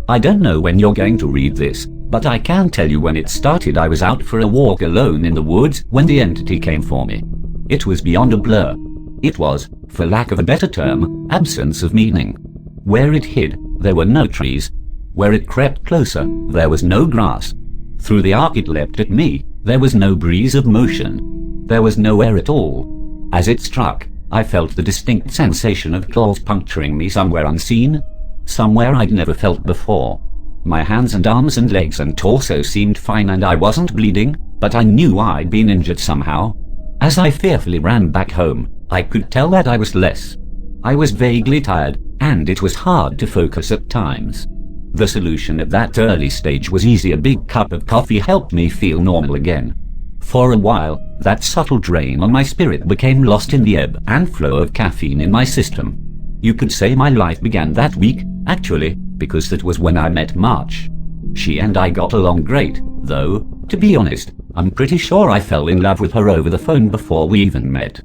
I don't know when you're going to read this, but I can tell you when it started. I was out for a walk alone in the woods when the entity came for me. It was beyond a blur. It was, for lack of a better term, absence of meaning. Where it hid, there were no trees. Where it crept closer, there was no grass. Through the arc it leapt at me, there was no breeze of motion. There was no air at all. As it struck, I felt the distinct sensation of claws puncturing me somewhere unseen, somewhere I'd never felt before. My hands and arms and legs and torso seemed fine and I wasn't bleeding, but I knew I'd been injured somehow. As I fearfully ran back home, I could tell that I was less. I was vaguely tired, and it was hard to focus at times. The solution at that early stage was easy. A big cup of coffee helped me feel normal again. For a while, that subtle drain on my spirit became lost in the ebb and flow of caffeine in my system. You could say my life began that week, actually, because that was when I met March. She and I got along great, though, to be honest, I'm pretty sure I fell in love with her over the phone before we even met.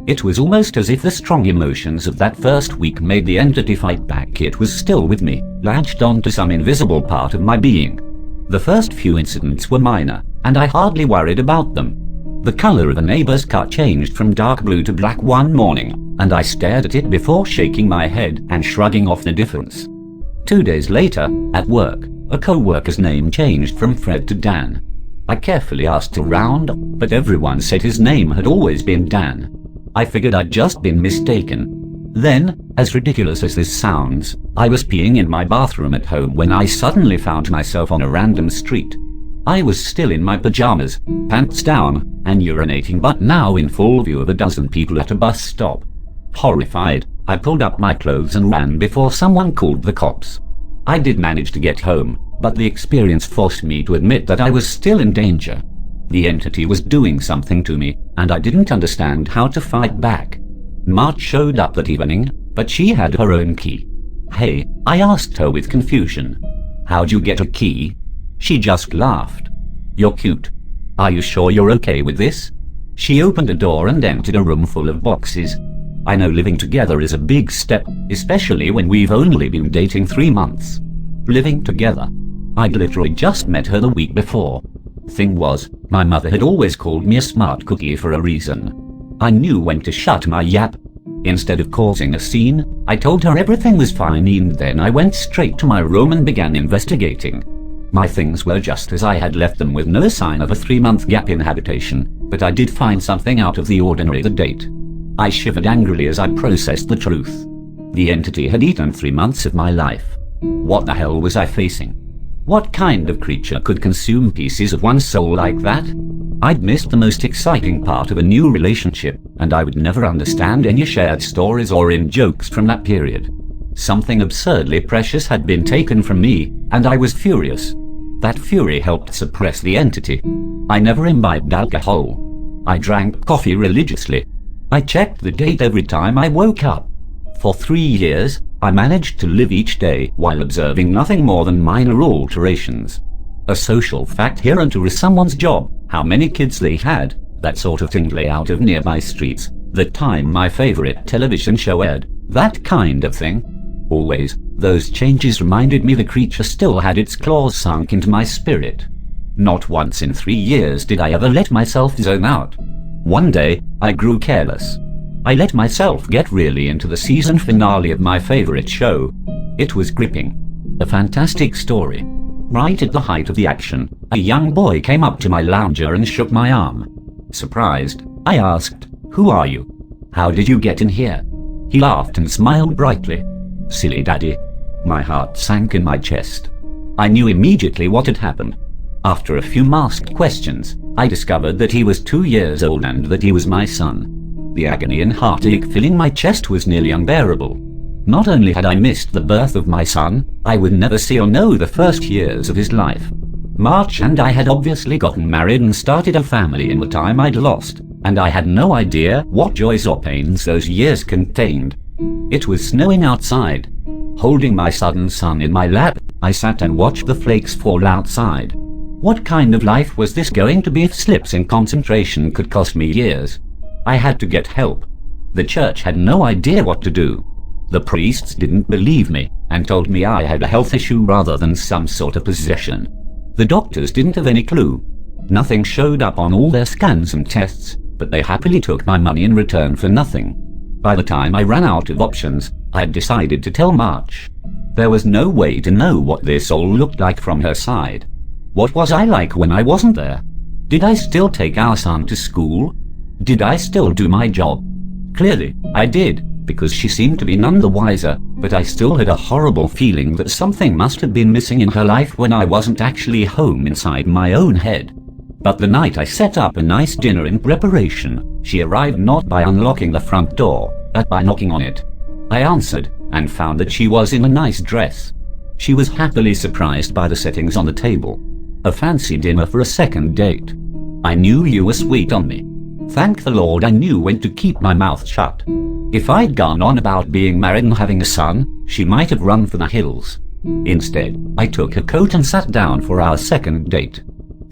It was almost as if the strong emotions of that first week made the entity fight back. It was still with me, latched onto some invisible part of my being. The first few incidents were minor, and I hardly worried about them. The color of a neighbor's car changed from dark blue to black one morning, and I stared at it before shaking my head and shrugging off the difference. 2 days later, at work, a co-worker's name changed from Fred to Dan. I carefully asked around, but everyone said his name had always been Dan. I figured I'd just been mistaken. Then, as ridiculous as this sounds, I was peeing in my bathroom at home when I suddenly found myself on a random street. I was still in my pajamas, pants down, and urinating, but now in full view of a dozen people at a bus stop. Horrified, I pulled up my clothes and ran before someone called the cops. I did manage to get home, but the experience forced me to admit that I was still in danger. The entity was doing something to me, and I didn't understand how to fight back. March showed up that evening, but she had her own key. "Hey," I asked her with confusion. "How'd you get a key?" She just laughed. "You're cute. Are you sure you're okay with this?" She opened a door and entered a room full of boxes. I know living together is a big step, especially when we've only been dating 3 months. Living together. I'd literally just met her the week before. Thing was, my mother had always called me a smart cookie for a reason. I knew when to shut my yap. Instead of causing a scene, I told her everything was fine, and then I went straight to my room and began investigating. My things were just as I had left them, with no sign of a 3-month gap in habitation, but I did find something out of the ordinary: the date. I shivered angrily as I processed the truth. The entity had eaten 3 months of my life. What the hell was I facing? What kind of creature could consume pieces of one's soul like that? I'd missed the most exciting part of a new relationship, and I would never understand any shared stories or in-jokes from that period. Something absurdly precious had been taken from me, and I was furious. That fury helped suppress the entity. I never imbibed alcohol. I drank coffee religiously. I checked the date every time I woke up. For 3 years, I managed to live each day while observing nothing more than minor alterations. A social fact here and to someone's job, how many kids they had, that sort of thing, layout of nearby streets, the time my favorite television show aired, that kind of thing. Always, those changes reminded me the creature still had its claws sunk into my spirit. Not once in 3 years did I ever let myself zone out. One day, I grew careless. I let myself get really into the season finale of my favorite show. It was gripping. A fantastic story. Right at the height of the action, a young boy came up to my lounger and shook my arm. Surprised, I asked, "Who are you? How did you get in here?" He laughed and smiled brightly. "Silly daddy." My heart sank in my chest. I knew immediately what had happened. After a few masked questions, I discovered that he was 2 years old and that he was my son. The agony and heartache filling my chest was nearly unbearable. Not only had I missed the birth of my son, I would never see or know the first years of his life. March and I had obviously gotten married and started a family in the time I'd lost, and I had no idea what joys or pains those years contained. It was snowing outside. Holding my sudden son in my lap, I sat and watched the flakes fall outside. What kind of life was this going to be if slips in concentration could cost me years? I had to get help. The church had no idea what to do. The priests didn't believe me and told me I had a health issue rather than some sort of possession. The doctors didn't have any clue. Nothing showed up on all their scans and tests, but they happily took my money in return for nothing. By the time I ran out of options, I had decided to tell March. There was no way to know what this all looked like from her side. What was I like when I wasn't there? Did I still take our son to school? Did I still do my job? Clearly, I did, because she seemed to be none the wiser, but I still had a horrible feeling that something must have been missing in her life when I wasn't actually home inside my own head. But the night I set up a nice dinner in preparation, she arrived not by unlocking the front door, but by knocking on it. I answered, and found that she was in a nice dress. She was happily surprised by the settings on the table. A fancy dinner for a second date. I knew you were sweet on me. Thank the Lord I knew when to keep my mouth shut. If I'd gone on about being married and having a son, she might have run for the hills. Instead, I took her coat and sat down for our second date.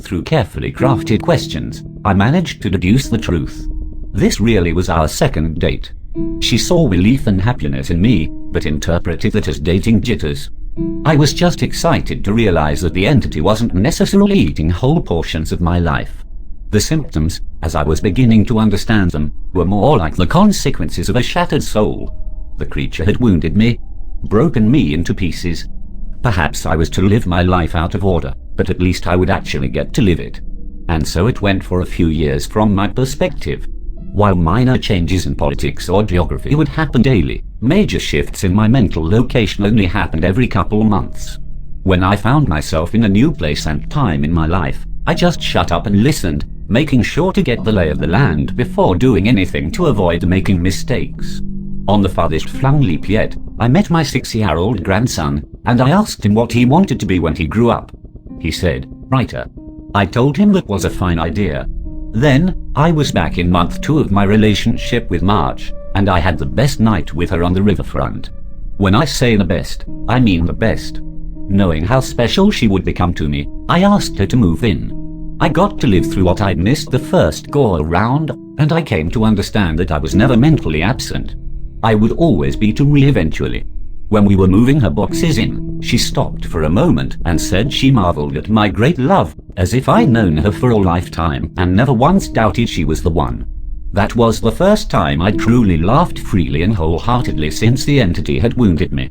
Through carefully crafted questions, I managed to deduce the truth. This really was our second date. She saw relief and happiness in me, but interpreted it as dating jitters. I was just excited to realize that the entity wasn't necessarily eating whole portions of my life. The symptoms, as I was beginning to understand them, were more like the consequences of a shattered soul. The creature had wounded me, broken me into pieces. Perhaps I was to live my life out of order, but at least I would actually get to live it. And so it went for a few years from my perspective. While minor changes in politics or geography would happen daily, major shifts in my mental location only happened every couple months. When I found myself in a new place and time in my life, I just shut up and listened, making sure to get the lay of the land before doing anything to avoid making mistakes. On the farthest flung leap yet, I met my 6-year-old grandson, and I asked him what he wanted to be when he grew up. He said, writer. I told him that was a fine idea. Then, I was back in month 2 of my relationship with March, and I had the best night with her on the riverfront. When I say the best, I mean the best. Knowing how special she would become to me, I asked her to move in. I got to live through what I'd missed the first go-around, and I came to understand that I was never mentally absent. I would always be to eventually. When we were moving her boxes in, she stopped for a moment and said she marveled at my great love, as if I'd known her for a lifetime and never once doubted she was the one. That was the first time I'd truly laughed freely and wholeheartedly since the entity had wounded me.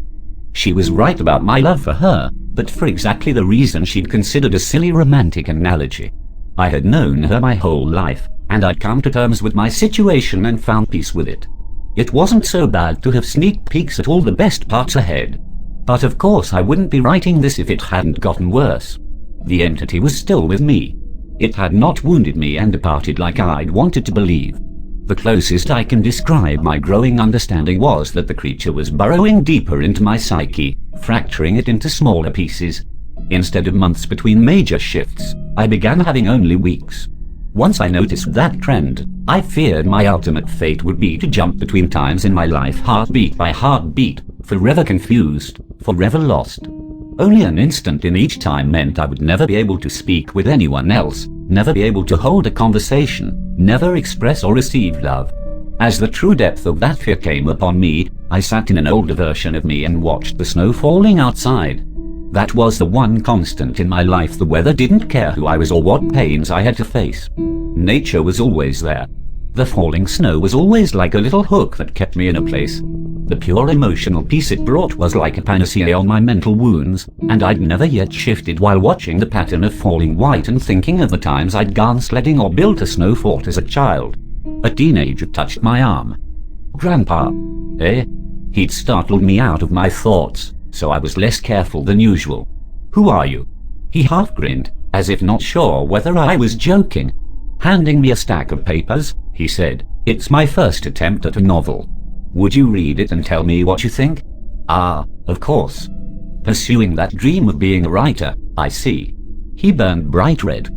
She was right about my love for her, but for exactly the reason she'd considered a silly romantic analogy. I had known her my whole life, and I'd come to terms with my situation and found peace with it. It wasn't so bad to have sneak peeks at all the best parts ahead. But of course I wouldn't be writing this if it hadn't gotten worse. The entity was still with me. It had not wounded me and departed like I'd wanted to believe. The closest I can describe my growing understanding was that the creature was burrowing deeper into my psyche, fracturing it into smaller pieces. Instead of months between major shifts, I began having only weeks. Once I noticed that trend, I feared my ultimate fate would be to jump between times in my life heartbeat by heartbeat, forever confused, forever lost. Only an instant in each time meant I would never be able to speak with anyone else, never be able to hold a conversation, never express or receive love. As the true depth of that fear came upon me, I sat in an older version of me and watched the snow falling outside. That was the one constant in my life. The weather didn't care who I was or what pains I had to face. Nature was always there. The falling snow was always like a little hook that kept me in a place. The pure emotional peace it brought was like a panacea on my mental wounds, and I'd never yet shifted while watching the pattern of falling white and thinking of the times I'd gone sledding or built a snow fort as a child. A teenager touched my arm. "Grandpa." Eh? He'd startled me out of my thoughts, so I was less careful than usual. "Who are you?" He half grinned, as if not sure whether I was joking. Handing me a stack of papers, he said, "It's my first attempt at a novel. Would you read it and tell me what you think?" "Ah, of course. Pursuing that dream of being a writer, I see." He burned bright red.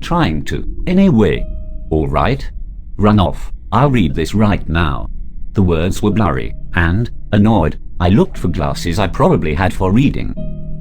"Trying to, anyway." "All right. Run off. I'll read this right now." The words were blurry, and, annoyed, I looked for glasses I probably had for reading.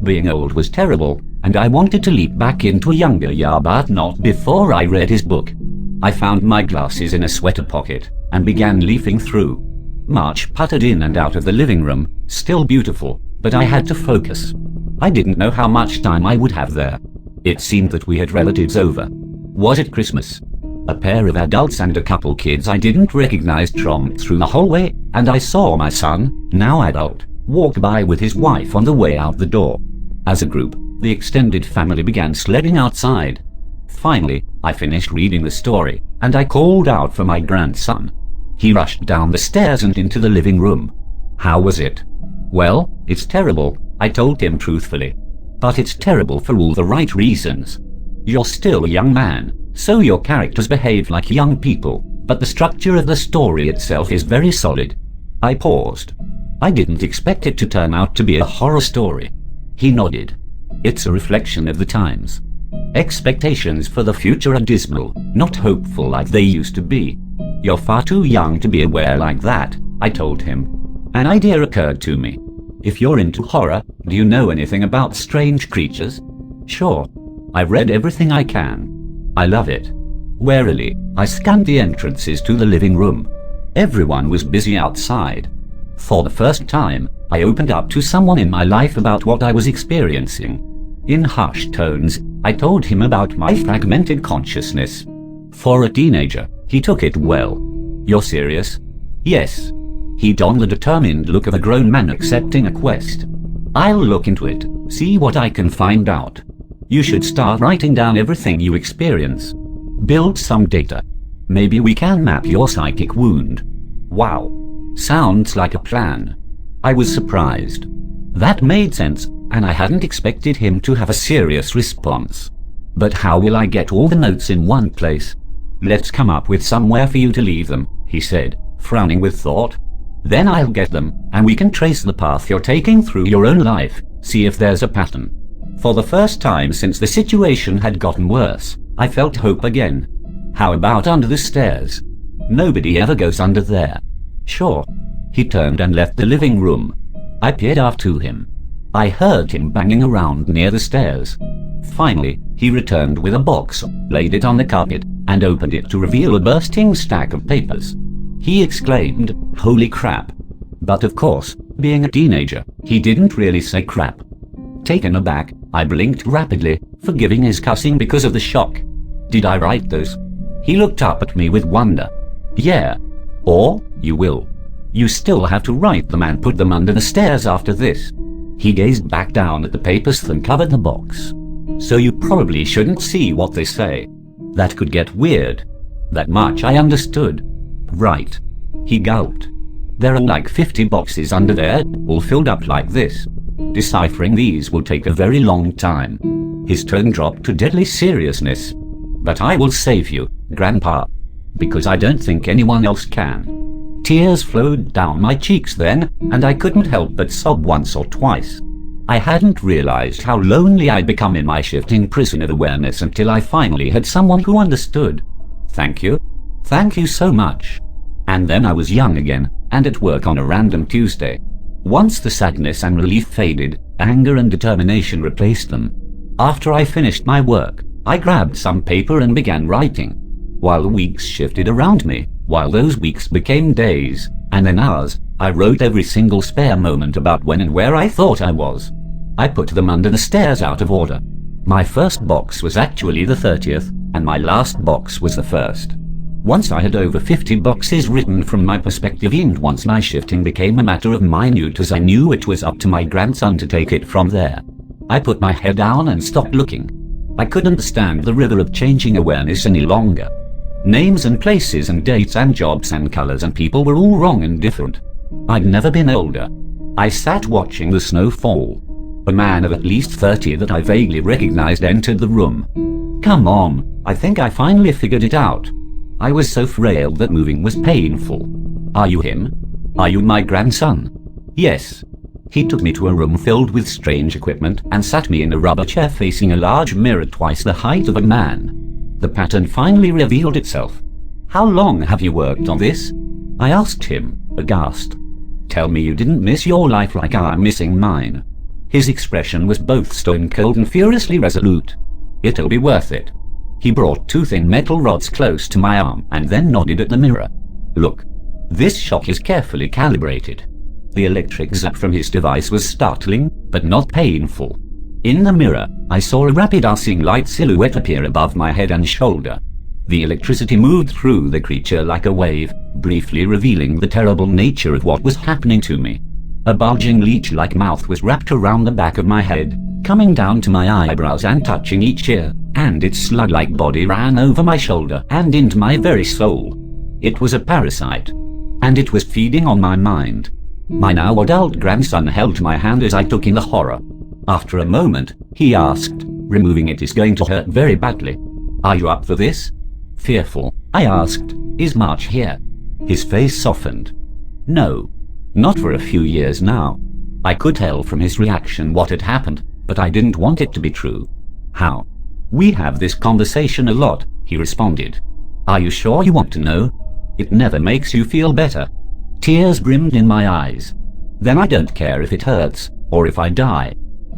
Being old was terrible, and I wanted to leap back into a younger year, but not before I read his book. I found my glasses in a sweater pocket, and began leafing through. March puttered in and out of the living room, still beautiful, but I had to focus. I didn't know how much time I would have there. It seemed that we had relatives over. Was it Christmas? A pair of adults and a couple kids I didn't recognize tromped through the hallway, and I saw my son, now adult, walk by with his wife on the way out the door. As a group, the extended family began sledding outside. Finally, I finished reading the story, and I called out for my grandson. He rushed down the stairs and into the living room. How was it? Well, it's terrible, I told him truthfully. But it's terrible for all the right reasons. You're still a young man, so your characters behave like young people, but the structure of the story itself is very solid. I paused. I didn't expect it to turn out to be a horror story. He nodded. It's a reflection of the times. Expectations for the future are dismal, not hopeful like they used to be. You're far too young to be aware like that, I told him. An idea occurred to me. If you're into horror, do you know anything about strange creatures? Sure. I've read everything I can. I love it. Warily, I scanned the entrances to the living room. Everyone was busy outside. For the first time, I opened up to someone in my life about what I was experiencing. In hushed tones, I told him about my fragmented consciousness. For a teenager, he took it well. You're serious? Yes. He donned the determined look of a grown man accepting a quest. I'll look into it, see what I can find out. You should start writing down everything you experience. Build some data. Maybe we can map your psychic wound. Wow. Sounds like a plan. I was surprised. That made sense, and I hadn't expected him to have a serious response. But how will I get all the notes in one place? Let's come up with somewhere for you to leave them, he said, frowning with thought. Then I'll get them, and we can trace the path you're taking through your own life, see if there's a pattern. For the first time since the situation had gotten worse, I felt hope again. How about under the stairs? Nobody ever goes under there. Sure. He turned and left the living room. I peered after him. I heard him banging around near the stairs. Finally, he returned with a box, laid it on the carpet, and opened it to reveal a bursting stack of papers. He exclaimed, "Holy crap." But of course, being a teenager, he didn't really say crap. Taken aback, I blinked rapidly, forgiving his cussing because of the shock. Did I write those? He looked up at me with wonder. Yeah. Or, you will. You still have to write them and put them under the stairs after this. He gazed back down at the papers that covered the box. So you probably shouldn't see what they say. That could get weird. That much I understood. Right. He gulped. There are like 50 boxes under there, all filled up like this. Deciphering these will take a very long time. His tone dropped to deadly seriousness. But I will save you, Grandpa. Because I don't think anyone else can. Tears flowed down my cheeks then, and I couldn't help but sob once or twice. I hadn't realized how lonely I'd become in my shifting prison of awareness until I finally had someone who understood. Thank you. Thank you so much. And then I was young again, and at work on a random Tuesday. Once the sadness and relief faded, anger and determination replaced them. After I finished my work, I grabbed some paper and began writing. While the weeks shifted around me, while those weeks became days, and then hours, I wrote every single spare moment about when and where I thought I was. I put them under the stairs out of order. My first box was actually the 30th, and my last box was the 1st. Once I had over 50 boxes written from my perspective, and once my shifting became a matter of minute as I knew it was up to my grandson to take it from there. I put my head down and stopped looking. I couldn't stand the river of changing awareness any longer. Names and places and dates and jobs and colors and people were all wrong and different. I'd never been older. I sat watching the snow fall. A man of at least 30 that I vaguely recognized entered the room. Come on, I think I finally figured it out. I was so frail that moving was painful. Are you him? Are you my grandson? Yes. He took me to a room filled with strange equipment and sat me in a rubber chair facing a large mirror twice the height of a man. The pattern finally revealed itself. How long have you worked on this? I asked him, aghast. Tell me you didn't miss your life like I'm missing mine. His expression was both stone cold and furiously resolute. It'll be worth it. He brought 2 thin metal rods close to my arm and then nodded at the mirror. Look. This shock is carefully calibrated. The electric zap from his device was startling, but not painful. In the mirror, I saw a rapid arcing light silhouette appear above my head and shoulder. The electricity moved through the creature like a wave, briefly revealing the terrible nature of what was happening to me. A bulging leech-like mouth was wrapped around the back of my head, coming down to my eyebrows and touching each ear, and its slug-like body ran over my shoulder and into my very soul. It was a parasite, and it was feeding on my mind. My now adult grandson held my hand as I took in the horror. After a moment, he asked, "Removing it is going to hurt very badly. Are you up for this?" Fearful, I asked, "Is March here?" His face softened. No, not for a few years now. I could tell from his reaction what had happened, but I didn't want it to be true. How? "We have this conversation a lot," he responded. "Are you sure you want to know? It never makes you feel better." Tears brimmed in my eyes. "Then I don't care if it hurts, or if I die.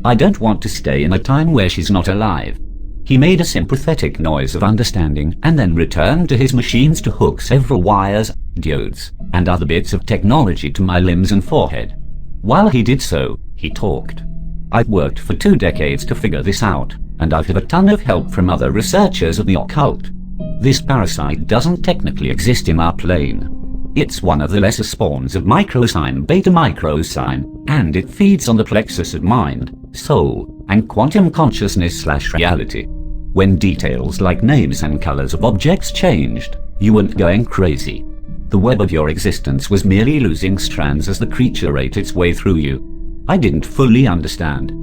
I don't want to stay in a time where she's not alive." He made a sympathetic noise of understanding and then returned to his machines to hook several wires, diodes, and other bits of technology to my limbs and forehead. While he did so, he talked. "I've worked for 2 decades to figure this out, and I've had a ton of help from other researchers of the occult. This parasite doesn't technically exist in our plane. It's one of the lesser spawns of microsign beta microsign, and it feeds on the plexus of mind, soul, and quantum consciousness/reality. When details like names and colors of objects changed, you weren't going crazy. The web of your existence was merely losing strands as the creature ate its way through you." I didn't fully understand.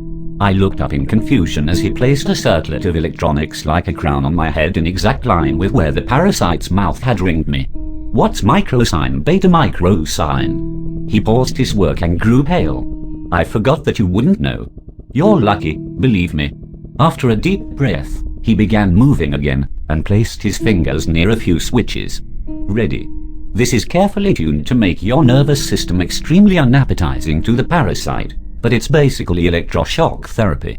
I looked up in confusion as he placed a circlet of electronics like a crown on my head in exact line with where the parasite's mouth had ringed me. "What's microsign beta microsign?" He paused his work and grew pale. "I forgot that you wouldn't know. You're lucky, believe me." After a deep breath, he began moving again and placed his fingers near a few switches. "Ready. This is carefully tuned to make your nervous system extremely unappetizing to the parasite, but it's basically electroshock therapy."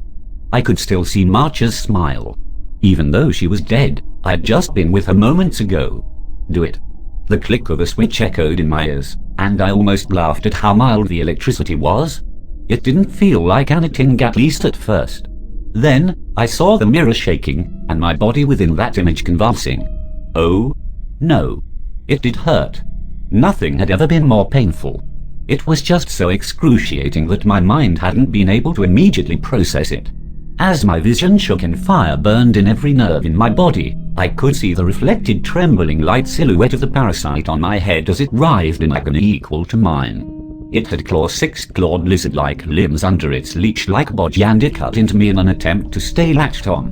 I could still see March's smile. Even though she was dead, I had just been with her moments ago. "Do it." The click of a switch echoed in my ears, and I almost laughed at how mild the electricity was. It didn't feel like anything, at least at first. Then, I saw the mirror shaking, and my body within that image convulsing. Oh, no. It did hurt. Nothing had ever been more painful. It was just so excruciating that my mind hadn't been able to immediately process it. As my vision shook and fire burned in every nerve in my body, I could see the reflected trembling light silhouette of the parasite on my head as it writhed in agony equal to mine. It had 6 clawed lizard-like limbs under its leech-like body, and it cut into me in an attempt to stay latched on.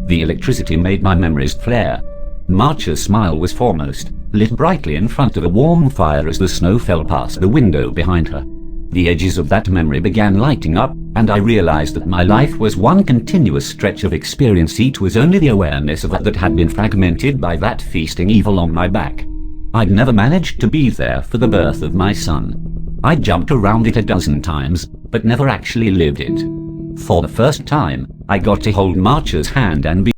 The electricity made my memories flare. March's smile was foremost, lit brightly in front of a warm fire as the snow fell past the window behind her. The edges of that memory began lighting up, and I realized that my life was one continuous stretch of experience. It was only the awareness of it that had been fragmented by that feasting evil on my back. I'd never managed to be there for the birth of my son. I jumped around it a dozen times, but never actually lived it. For the first time, I got to hold March's hand and be